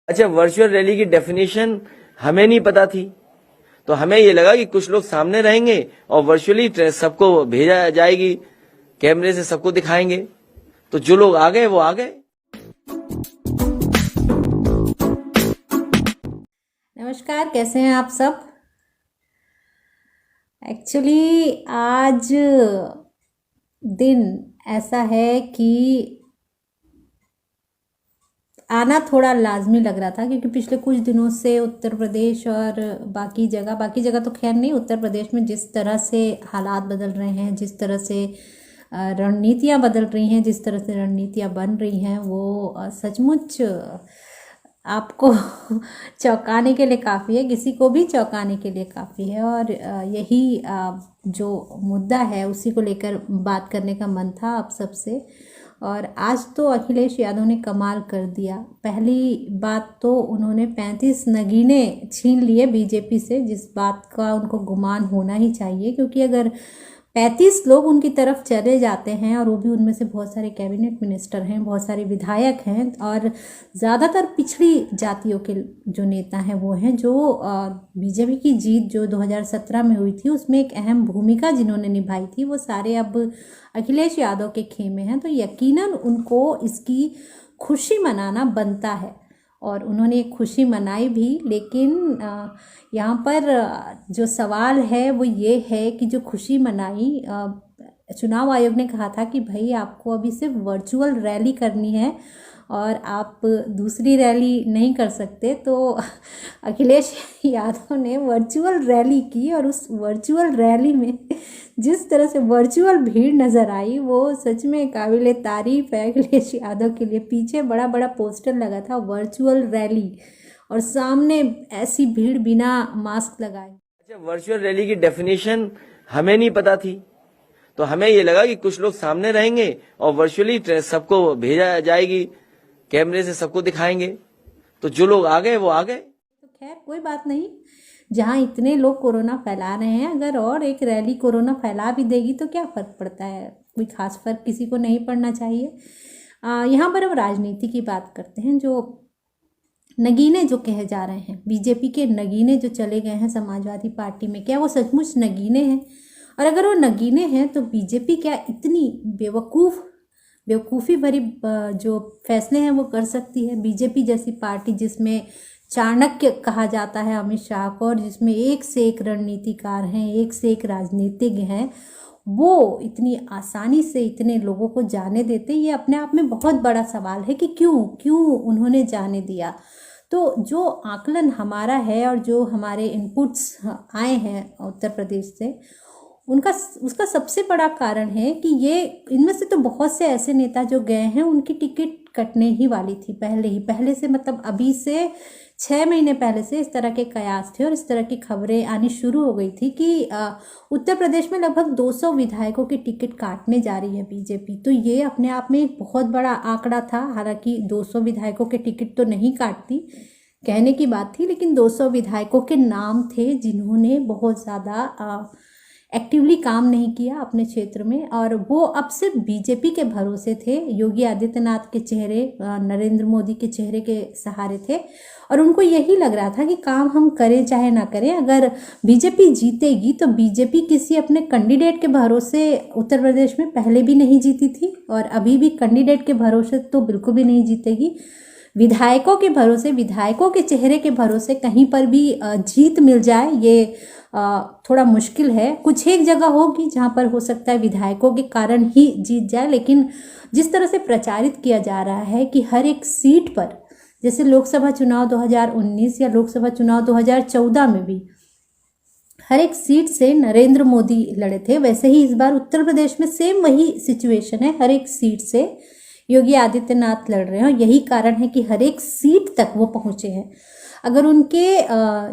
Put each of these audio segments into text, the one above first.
अच्छा, virtual rally की definition हमें नहीं पता थी, तो हमें ये लगा कि कुछ लोग सामने रहेंगे और वर्चुअली सबको भेजा जाएगी, कैमरे से सबको दिखाएंगे। तो जो लोग आ गए वो आ गए। नमस्कार, कैसे हैं आप सब। एक्चुअली आज दिन ऐसा है कि आना थोड़ा लाजमी लग रहा था, क्योंकि पिछले कुछ दिनों से उत्तर प्रदेश और बाकी जगह तो खैर नहीं, उत्तर प्रदेश में जिस तरह से हालात बदल रहे हैं, जिस तरह से रणनीतियाँ बदल रही हैं, जिस तरह से रणनीतियाँ बन रही हैं, वो सचमुच आपको चौंकाने के लिए काफ़ी है, किसी को भी चौंकाने के लिए काफ़ी है। और यही जो मुद्दा है उसी को लेकर बात करने का मन था आप सबसे। और आज तो अखिलेश यादव ने कमाल कर दिया। पहली बात तो उन्होंने 35 नगीने छीन लिए बीजेपी से, जिस बात का उनको गुमान होना ही चाहिए, क्योंकि अगर 35 लोग उनकी तरफ चले जाते हैं, और वो भी उनमें से बहुत सारे कैबिनेट मिनिस्टर हैं, बहुत सारे विधायक हैं, और ज़्यादातर पिछड़ी जातियों के जो नेता हैं वो हैं, जो बीजेपी की जीत जो 2017 में हुई थी उसमें एक अहम भूमिका जिन्होंने निभाई थी, वो सारे अब अखिलेश यादव के खेमे हैं। तो यकीनन उनको इसकी खुशी मनाना बनता है, और उन्होंने एक खुशी मनाई भी। लेकिन यहाँ पर जो सवाल है वो ये है कि जो खुशी मनाई, चुनाव आयोग ने कहा था कि भाई आपको अभी सिर्फ वर्चुअल रैली करनी है और आप दूसरी रैली नहीं कर सकते। तो अखिलेश यादव ने वर्चुअल रैली की, और उस वर्चुअल रैली में जिस तरह से वर्चुअल भीड़ नज़र आई वो सच में काबिले तारीफ है अखिलेश यादव के लिए। पीछे बड़ा बड़ा पोस्टर लगा था वर्चुअल रैली, और सामने ऐसी भीड़ बिना मास्क लगाए। अच्छा, वर्चुअल रैली की डेफिनेशन हमें नहीं पता थी, तो हमें ये लगा कि कुछ लोग सामने रहेंगे और वर्चुअली सबको भेजा जाएगी, कैमरे से सबको दिखाएंगे। तो जो लोग आ गए वो आ गए। तो खैर कोई बात नहीं, जहाँ इतने लोग कोरोना फैला रहे हैं, अगर और एक रैली कोरोना फैला भी देगी तो क्या फ़र्क पड़ता है, कोई ख़ास फ़र्क किसी को नहीं पड़ना चाहिए। यहाँ पर अब राजनीति की बात करते हैं। जो नगीने जो कहे जा रहे हैं, बीजेपी के नगीने जो चले गए हैं समाजवादी पार्टी में, क्या वो सचमुच नगीने हैं? और अगर वो नगीने हैं तो बीजेपी क्या इतनी बेवकूफ़ी भरी जो फैसले हैं वो कर सकती है? बीजेपी जैसी पार्टी जिसमें चाणक्य कहा जाता है अमित शाह को, और जिसमें एक से एक रणनीतिकार हैं, एक से एक राजनीतिज्ञ हैं, वो इतनी आसानी से इतने लोगों को जाने देते, ये अपने आप में बहुत बड़ा सवाल है कि क्यों उन्होंने जाने दिया। तो जो आकलन हमारा है और जो हमारे इनपुट्स आए हैं उत्तर प्रदेश से, उसका सबसे बड़ा कारण है कि ये इनमें से तो बहुत से ऐसे नेता जो गए हैं उनकी टिकट कटने ही वाली थी पहले से, मतलब अभी से 6 महीने पहले से इस तरह के कयास थे और इस तरह की खबरें आनी शुरू हो गई थी कि उत्तर प्रदेश में लगभग 200 विधायकों की टिकट काटने जा रही है बीजेपी। तो ये अपने आप में एक बहुत बड़ा आंकड़ा था। हालांकि 200 विधायकों के टिकट तो नहीं काटती, कहने की बात थी, लेकिन 200 विधायकों के नाम थे जिन्होंने बहुत ज़्यादा एक्टिवली काम नहीं किया अपने क्षेत्र में, और वो अब सिर्फ बीजेपी के भरोसे थे, योगी आदित्यनाथ के चेहरे, नरेंद्र मोदी के चेहरे के सहारे थे। और उनको यही लग रहा था कि काम हम करें चाहे ना करें, अगर बीजेपी जीतेगी तो बीजेपी किसी अपने कैंडिडेट के भरोसे उत्तर प्रदेश में पहले भी नहीं जीती थी, और अभी भी कैंडिडेट के भरोसे तो बिल्कुल भी नहीं जीतेगी। विधायकों के भरोसे, विधायकों के चेहरे के भरोसे कहीं पर भी जीत मिल जाए, ये थोड़ा मुश्किल है। कुछ एक जगह होगी जहाँ पर हो सकता है विधायकों के कारण ही जीत जाए, लेकिन जिस तरह से प्रचारित किया जा रहा है कि हर एक सीट पर, जैसे लोकसभा चुनाव 2019 या लोकसभा चुनाव 2014 में भी हर एक सीट से नरेंद्र मोदी लड़े थे, वैसे ही इस बार उत्तर प्रदेश में सेम वही सिचुएशन है, हर एक सीट से योगी आदित्यनाथ लड़ रहे हैं, और यही कारण है कि हर एक सीट तक वो पहुँचे हैं। अगर उनके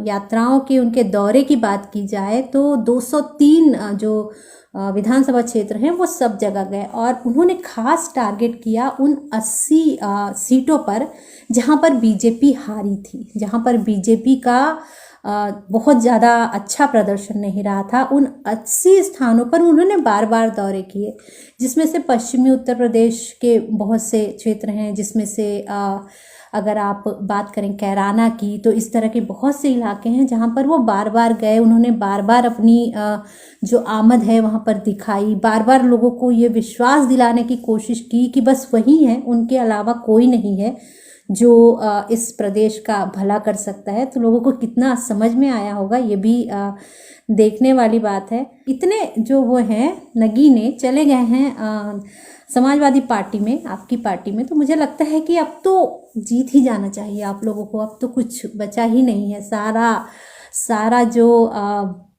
यात्राओं के, उनके दौरे की बात की जाए तो 203 जो विधानसभा क्षेत्र हैं वो सब जगह गए, और उन्होंने खास टारगेट किया उन 80 सीटों पर जहां पर बीजेपी हारी थी, जहां पर बीजेपी का बहुत ज़्यादा अच्छा प्रदर्शन नहीं रहा था। उन 80 स्थानों पर उन्होंने बार बार दौरे किए, जिसमें से पश्चिमी उत्तर प्रदेश के बहुत से क्षेत्र हैं, जिसमें से अगर आप बात करें कैराना की, तो इस तरह के बहुत से इलाके हैं जहाँ पर वो बार बार गए, उन्होंने बार बार अपनी जो आमद है वहाँ पर दिखाई, बार बार लोगों को ये विश्वास दिलाने की कोशिश की कि बस वही है, उनके अलावा कोई नहीं है जो इस प्रदेश का भला कर सकता है। तो लोगों को कितना समझ में आया होगा ये भी देखने वाली बात है। इतने जो वो हैं नगीने चले गए हैं समाजवादी पार्टी में, आपकी पार्टी में, तो मुझे लगता है कि अब तो जीत ही जाना चाहिए आप लोगों को। अब तो कुछ बचा ही नहीं है, सारा जो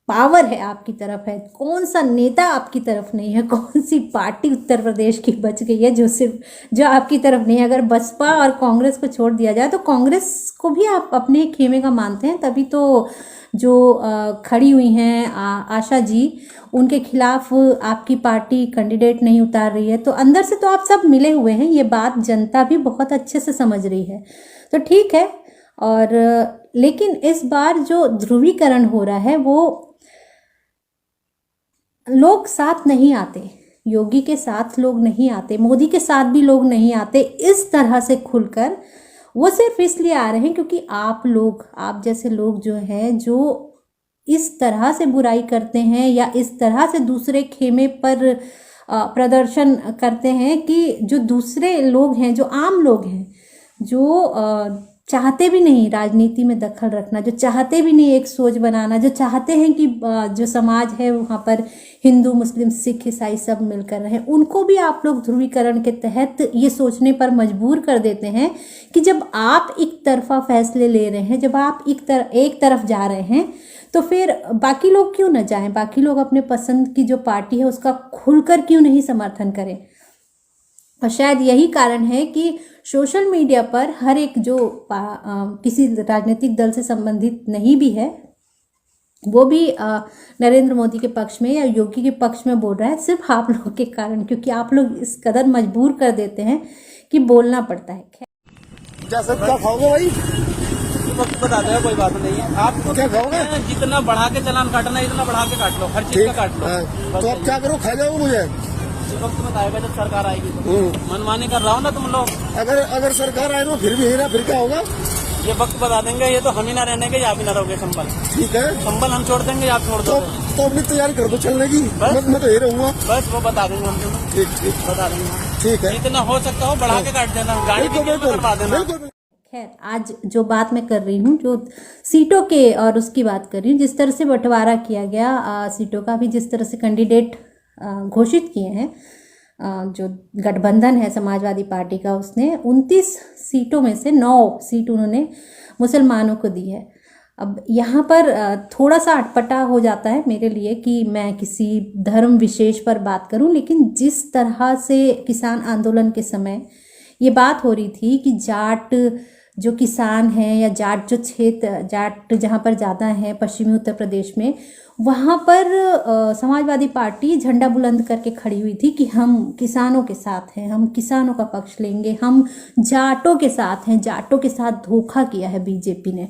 पावर है आपकी तरफ है। कौन सा नेता आपकी तरफ नहीं है, कौन सी पार्टी उत्तर प्रदेश की बच गई है जो आपकी तरफ नहीं है। अगर बसपा और कांग्रेस को छोड़ दिया जाए तो कांग्रेस को भी आप अपने खेमे का मानते हैं, तभी तो जो खड़ी हुई हैं आशा जी, उनके खिलाफ आपकी पार्टी कैंडिडेट नहीं उतार रही है। तो अंदर से तो आप सब मिले हुए हैं, ये बात जनता भी बहुत अच्छे से समझ रही है। तो ठीक है, और लेकिन इस बार जो ध्रुवीकरण हो रहा है वो लोग साथ नहीं आते, योगी के साथ लोग नहीं आते, मोदी के साथ भी लोग नहीं आते इस तरह से खुलकर। वो सिर्फ इसलिए आ रहे हैं क्योंकि आप जैसे लोग जो हैं, जो इस तरह से बुराई करते हैं या इस तरह से दूसरे खेमे पर प्रदर्शन करते हैं कि जो दूसरे लोग हैं, जो आम लोग हैं, जो चाहते भी नहीं राजनीति में दखल रखना, जो चाहते भी नहीं एक सोच बनाना, जो चाहते हैं कि जो समाज है वहाँ पर हिंदू, मुस्लिम, सिख, ईसाई सब मिलकर रहें, उनको भी आप लोग ध्रुवीकरण के तहत ये सोचने पर मजबूर कर देते हैं कि जब आप एक तरफा फैसले ले रहे हैं, जब आप एक तरफ जा रहे हैं, तो फिर बाकी लोग क्यों न जाएं, बाकी लोग अपने पसंद की जो पार्टी है उसका खुलकर क्यों नहीं समर्थन करें। और शायद यही कारण है कि सोशल मीडिया पर हर एक जो किसी राजनीतिक दल से संबंधित नहीं भी है, वो भी नरेंद्र मोदी के पक्ष में या योगी के पक्ष में बोल रहा है, सिर्फ आप लोग के कारण, क्योंकि आप लोग इस कदर मजबूर कर देते हैं कि बोलना पड़ता है। क्या खाओगे भाई? वक्त बता दो, कोई बात नहीं है। आपको क्या खाओगे? जितना बढ़ा के चालान काटना है, इतना बढ़ा के काट लो, हर चीज का काट लो। तो अब क्या करो, खा जाओ मुझे। वक्त बताएगा जब सरकार आएगी तो। मनमानी कर रहा हूँ ना तुम लोग। अगर सरकार आए तो फिर भी हेरा, फिर क्या होगा? ये वक्त बता देंगे, ये तो हम ही ना रहने के, आप ही ना रहोगे। संभल ठीक है, संभल हम छोड़ देंगे, आप छोड़ दो। तो अपनी तैयारी कर दो चलने की। मैं तो ये रहूंगा। बस वो बता देंगे हम तुम्हें। ठीक बता देंगे, ठीक है। इतना हो सकता हो बढ़ा के काट देना, गाड़ी भी करवा देना। खैर, आज जो बात मैं कर रही हूँ, जो सीटों के और उसकी बात कर रही हूँ, जिस तरह से बंटवारा किया गया सीटों का, भी जिस तरह से कैंडिडेट घोषित किए हैं, जो गठबंधन है समाजवादी पार्टी का, उसने 29 सीटों में से 9 सीट उन्होंने मुसलमानों को दी है। अब यहाँ पर थोड़ा सा अटपटा हो जाता है मेरे लिए कि मैं किसी धर्म विशेष पर बात करूं, लेकिन जिस तरह से किसान आंदोलन के समय ये बात हो रही थी कि जाट जो किसान हैं या जाट जो क्षेत्र, जाट जहाँ पर ज़्यादा हैं पश्चिमी उत्तर प्रदेश में, वहाँ पर समाजवादी पार्टी झंडा बुलंद करके खड़ी हुई थी कि हम किसानों के साथ हैं, हम किसानों का पक्ष लेंगे, हम जाटों के साथ हैं। जाटों के साथ धोखा किया है बीजेपी ने।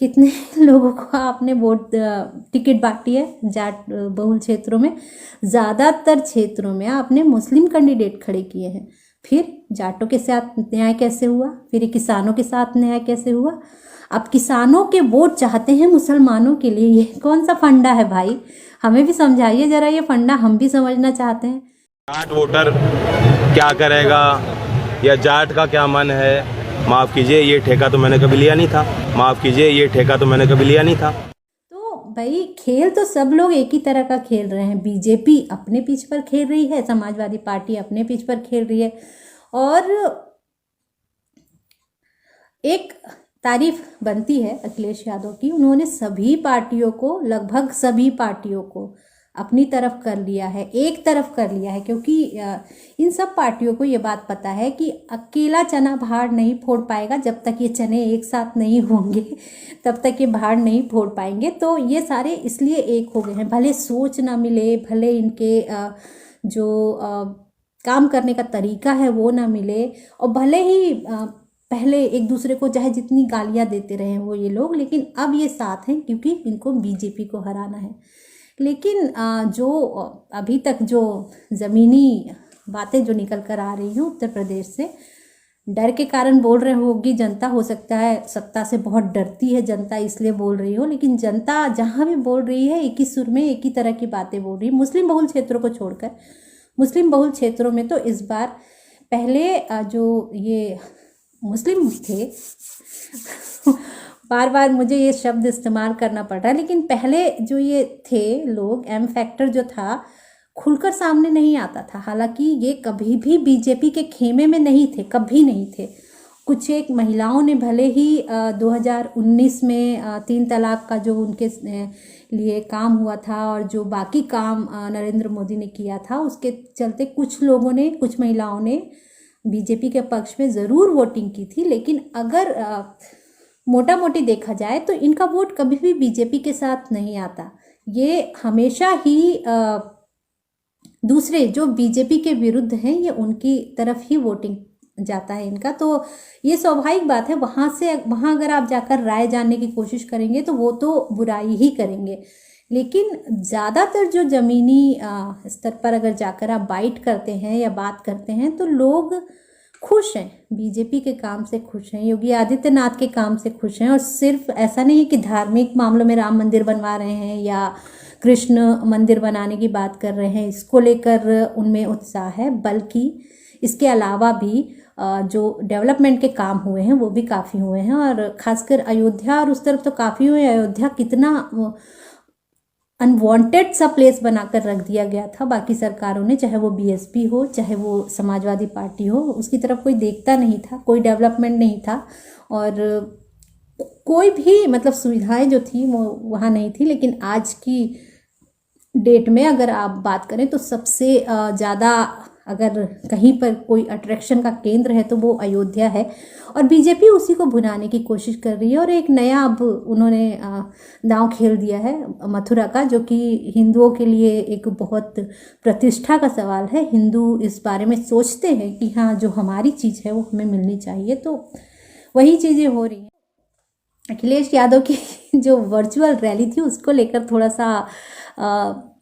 कितने लोगों को आपने वोट टिकट बांटी है जाट बहुल क्षेत्रों में, ज़्यादातर क्षेत्रों में आपने मुस्लिम कैंडिडेट खड़े किए हैं। फिर जाटों के साथ न्याय कैसे हुआ? फिर किसानों के साथ न्याय कैसे हुआ? अब किसानों के वोट चाहते हैं मुसलमानों के लिए, ये कौन सा फंडा है भाई? हमें भी समझाइए जरा, ये फंडा हम भी समझना चाहते हैं। जाट वोटर क्या करेगा या जाट का क्या मन है? माफ़ कीजिए, ये ठेका तो मैंने कभी लिया नहीं था। माफ़ कीजिए, ये ठेका तो मैंने कभी लिया नहीं था। तो भाई, खेल तो सब लोग एक ही तरह का खेल रहे हैं। बीजेपी अपने पिच पर खेल रही है, समाजवादी पार्टी अपने पिच पर खेल रही है। और एक तारीफ बनती है अखिलेश यादव की, उन्होंने सभी पार्टियों को, लगभग सभी पार्टियों को अपनी तरफ कर लिया है, एक तरफ कर लिया है, क्योंकि इन सब पार्टियों को ये बात पता है कि अकेला चना भाड़ नहीं फोड़ पाएगा। जब तक ये चने एक साथ नहीं होंगे तब तक ये भाड़ नहीं फोड़ पाएंगे। तो ये सारे इसलिए एक हो गए हैं, भले सोच ना मिले, भले इनके जो काम करने का तरीका है वो ना मिले, और भले ही पहले एक दूसरे को चाहे जितनी गालियाँ देते रहे वो ये लोग, लेकिन अब ये साथ हैं क्योंकि इनको बीजेपी को हराना है। लेकिन जो अभी तक जो ज़मीनी बातें जो निकल कर आ रही हैं उत्तर प्रदेश से, डर के कारण बोल रहे होगी जनता, हो सकता है सत्ता से बहुत डरती है जनता इसलिए बोल रही हो, लेकिन जनता जहाँ भी बोल रही है एक ही सुर में एक ही तरह की बातें बोल रही है। मुस्लिम बहुल क्षेत्रों को छोड़कर, मुस्लिम बहुल क्षेत्रों में तो इस बार पहले जो ये मुस्लिम थे बार बार मुझे ये शब्द इस्तेमाल करना पड़ रहा है, लेकिन पहले जो ये थे लोग, एम फैक्टर जो था खुलकर सामने नहीं आता था। हालांकि ये कभी भी बीजेपी के खेमे में नहीं थे, कभी नहीं थे। कुछ एक महिलाओं ने भले ही 2019 में 3 तलाक का जो उनके लिए काम हुआ था और जो बाकी काम नरेंद्र मोदी ने किया था, उसके चलते कुछ लोगों ने, कुछ महिलाओं ने बीजेपी के पक्ष में ज़रूर वोटिंग की थी। लेकिन अगर मोटा मोटी देखा जाए तो इनका वोट कभी भी बीजेपी के साथ नहीं आता। ये हमेशा ही दूसरे जो बीजेपी के विरुद्ध हैं, ये उनकी तरफ ही वोटिंग जाता है इनका। तो ये स्वाभाविक बात है। वहाँ अगर आप जाकर राय जानने की कोशिश करेंगे तो वो तो बुराई ही करेंगे। लेकिन ज़्यादातर जो ज़मीनी स्तर पर अगर जाकर आप बाइट करते हैं या बात करते हैं तो लोग खुश हैं, बीजेपी के काम से खुश हैं, योगी आदित्यनाथ के काम से खुश हैं। और सिर्फ ऐसा नहीं है कि धार्मिक मामलों में राम मंदिर बनवा रहे हैं या कृष्ण मंदिर बनाने की बात कर रहे हैं, इसको लेकर उनमें उत्साह है, बल्कि इसके अलावा भी जो डेवलपमेंट के काम हुए हैं वो भी काफ़ी हुए हैं। और खासकर अयोध्या और उस तरफ तो काफ़ी हुए। अयोध्या कितना अनवांटेड सा प्लेस बनाकर रख दिया गया था बाकी सरकारों ने, चाहे वो बीएसपी हो चाहे वो समाजवादी पार्टी हो, उसकी तरफ कोई देखता नहीं था, कोई डेवलपमेंट नहीं था और कोई भी मतलब सुविधाएं जो थी वो वहाँ नहीं थी। लेकिन आज की डेट में अगर आप बात करें तो सबसे ज़्यादा अगर कहीं पर कोई अट्रैक्शन का केंद्र है तो वो अयोध्या है और बीजेपी उसी को भुनाने की कोशिश कर रही है। और एक नया अब उन्होंने दांव खेल दिया है मथुरा का, जो कि हिंदुओं के लिए एक बहुत प्रतिष्ठा का सवाल है। हिंदू इस बारे में सोचते हैं कि हाँ, जो हमारी चीज़ है वो हमें मिलनी चाहिए, तो वही चीज़ें हो रही हैं। अखिलेश यादव की जो वर्चुअल रैली थी उसको लेकर थोड़ा सा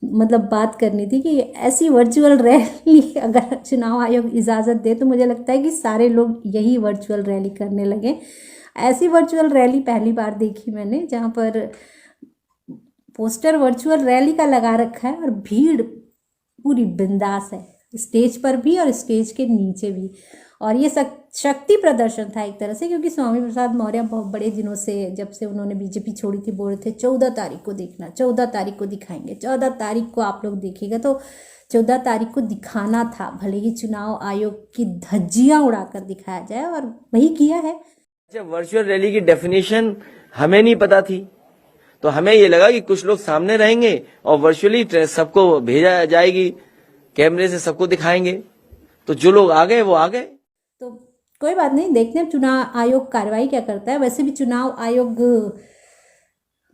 मतलब बात करनी थी कि ऐसी वर्चुअल रैली अगर चुनाव आयोग इजाज़त दे तो मुझे लगता है कि सारे लोग यही वर्चुअल रैली करने लगे। ऐसी वर्चुअल रैली पहली बार देखी मैंने जहाँ पर पोस्टर वर्चुअल रैली का लगा रखा है और भीड़ पूरी बिंदास है, स्टेज पर भी और स्टेज के नीचे भी। और ये शक्ति प्रदर्शन था एक तरह से, क्योंकि स्वामी प्रसाद मौर्य बहुत बड़े दिनों से, जब से उन्होंने बीजेपी छोड़ी थी, बोल रहे थे 14 तारीख को देखना, 14 तारीख को दिखाएंगे, 14 तारीख को आप लोग देखिएगा। तो 14 तारीख को दिखाना था, भले ही चुनाव आयोग की धज्जियां उड़ाकर दिखाया जाए, और वही किया है। जब वर्चुअल रैली की डेफिनेशन हमें नहीं पता थी तो हमें ये लगा कि कुछ लोग सामने रहेंगे और वर्चुअली सबको भेजा जाएगी, कैमरे से सबको दिखाएंगे। तो जो लोग आ गए वो आ गए। तो कोई बात नहीं, देखते हैं चुनाव आयोग कार्रवाई क्या करता है। वैसे भी चुनाव आयोग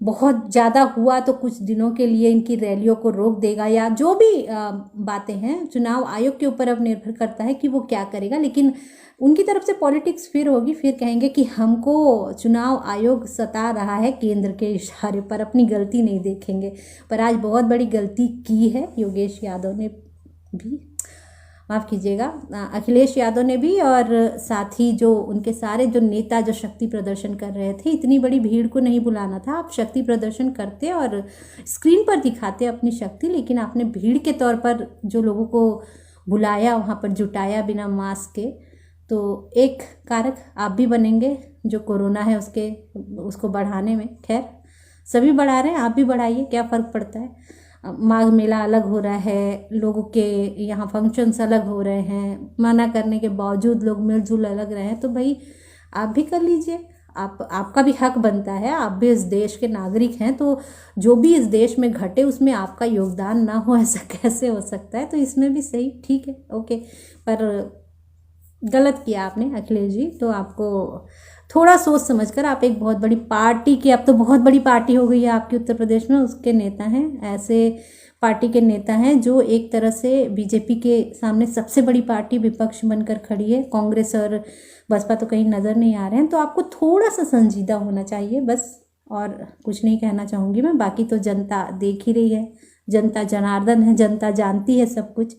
बहुत ज़्यादा हुआ तो कुछ दिनों के लिए इनकी रैलियों को रोक देगा, या जो भी बातें हैं चुनाव आयोग के ऊपर अब निर्भर करता है कि वो क्या करेगा। लेकिन उनकी तरफ से पॉलिटिक्स फिर होगी, फिर कहेंगे कि हमको चुनाव आयोग सता रहा है केंद्र के इशारे पर, अपनी गलती नहीं देखेंगे। पर आज बहुत बड़ी गलती की है योगेश यादव ने भी, माफ़ कीजिएगा, अखिलेश यादव ने भी, और साथ ही जो उनके सारे जो नेता जो शक्ति प्रदर्शन कर रहे थे। इतनी बड़ी भीड़ को नहीं बुलाना था, आप शक्ति प्रदर्शन करते और स्क्रीन पर दिखाते अपनी शक्ति, लेकिन आपने भीड़ के तौर पर जो लोगों को बुलाया, वहाँ पर जुटाया बिना मास्क के, तो एक कारक आप भी बनेंगे जो कोरोना है उसको बढ़ाने में। खैर, सभी बढ़ा रहे हैं, आप भी बढ़ाइए, क्या फ़र्क पड़ता है। माघ मेला अलग हो रहा है, लोगों के यहाँ फंक्शंस अलग हो रहे हैं, मना करने के बावजूद लोग मिलजुल अलग रहे हैं, तो भाई आप भी कर लीजिए, आपका भी हक बनता है, आप भी इस देश के नागरिक हैं। तो जो भी इस देश में घटे उसमें आपका योगदान ना हो, ऐसा कैसे हो सकता है। तो इसमें भी सही, ठीक है, ओके, पर गलत किया आपने अखिलेश जी। तो आपको थोड़ा सोच समझकर, आप एक बहुत बड़ी पार्टी की, अब तो बहुत बड़ी पार्टी हो गई है आपकी उत्तर प्रदेश में, उसके नेता हैं, ऐसे पार्टी के नेता हैं जो एक तरह से बीजेपी के सामने सबसे बड़ी पार्टी विपक्ष बनकर खड़ी है। कांग्रेस और बसपा तो कहीं नज़र नहीं आ रहे हैं। तो आपको थोड़ा सा संजीदा होना चाहिए बस, और कुछ नहीं कहना चाहूँगी मैं। बाकी तो जनता देख ही रही है, जनता जनार्दन है, जनता जानती है सब कुछ।